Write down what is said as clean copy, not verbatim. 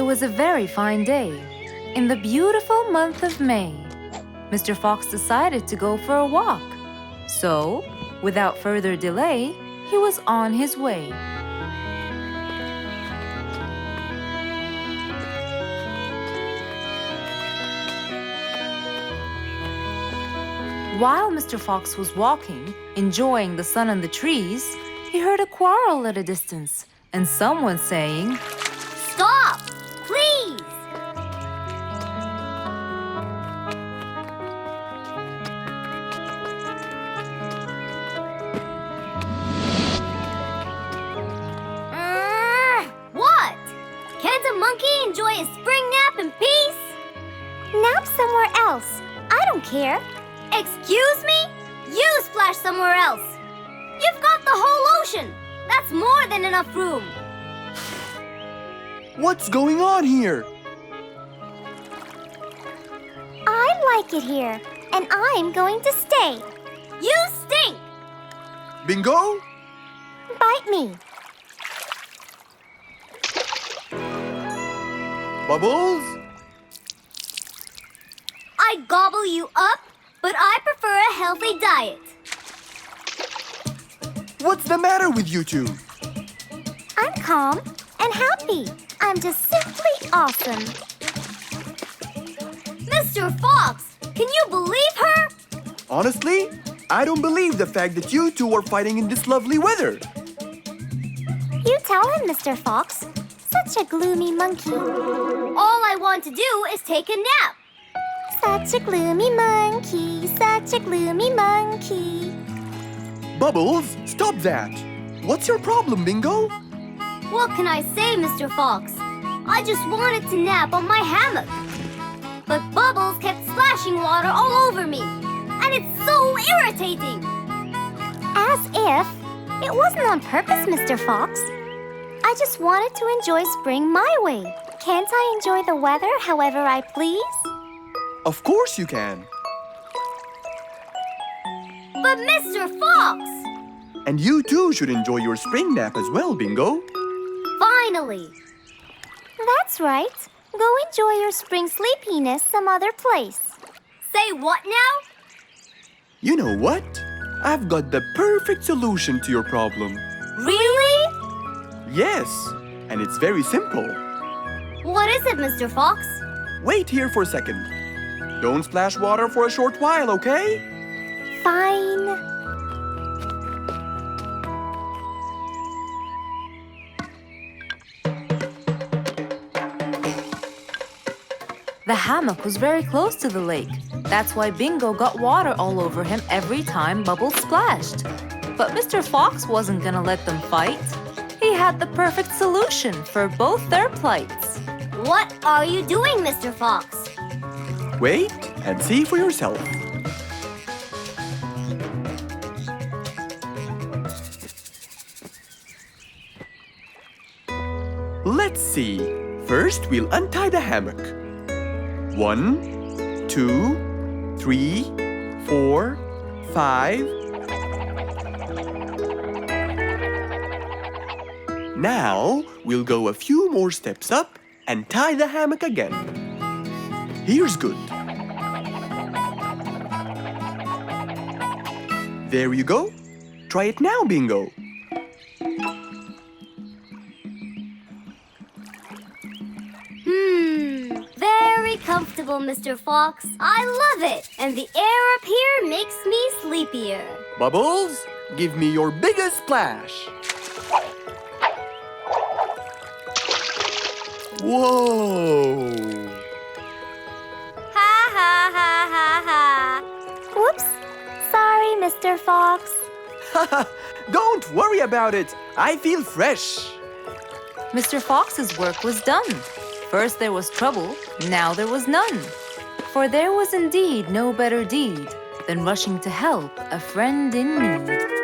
was a very fine day. In the beautiful month of May, Mr. Fox decided to go for a walk. So, without further delay, he was on his way. While Mr. Fox was walking, enjoying the sun on the trees, he heard a quarrel at a distance and someone saying, "Stop! Please!" What? Can't a monkey enjoy a spring nap in peace? Nap somewhere else. I don't care. Excuse me? You splash somewhere else. You've got the whole ocean. That's more than enough room. What's going on here? I like it here, and I'm going to stay. You stink! Bingo? Bite me. Bubbles? I gobble you up, but I prefer a healthy diet. What's the matter with you two? I'm calm and happy. I'm just simply awesome. Mr. Fox, can you believe her? Honestly, I don't believe the fact that you two are fighting in this lovely weather. You tell him, Mr. Fox. Such a gloomy monkey. All I want to do is take a nap. Such a gloomy monkey. Such a gloomy monkey. Bubbles, stop that. What's your problem, Bingo? What can I say, Mr. Fox? I just wanted to nap on my hammock. But Bubbles kept splashing water all over me. And it's so irritating. As if. It wasn't on purpose, Mr. Fox. I just wanted to enjoy spring my way. Can't I enjoy the weather however I please? Of course you can. But Mr. Fox! And you too should enjoy your spring nap as well, Bingo. Finally! That's right. Go enjoy your spring sleepiness some other place. Say what now? You know what? I've got the perfect solution to your problem. Really? Yes, and it's very simple. What is it, Mr. Fox? Wait here for a second. Don't splash water for a short while, okay? Fine. The hammock was very close to the lake. That's why Bingo got water all over him every time Bubbles splashed. But Mr. Fox wasn't gonna let them fight. He had the perfect solution for both their plights. What are you doing, Mr. Fox? Wait and see for yourself. Let's see. First, we'll untie the hammock. 1, 2, 3, 4, 5. Now, we'll go a few more steps up and tie the hammock again. Here's good. There you go. Try it now, Bingo. Very comfortable, Mr. Fox. I love it. And the air up here makes me sleepier. Bubbles, give me your biggest splash. Whoa! Ha ha ha ha ha. Whoops. Sorry, Mr. Fox. Don't worry about it. I feel fresh. Mr. Fox's work was done. First there was trouble, now there was none. For there was indeed no better deed than rushing to help a friend in need.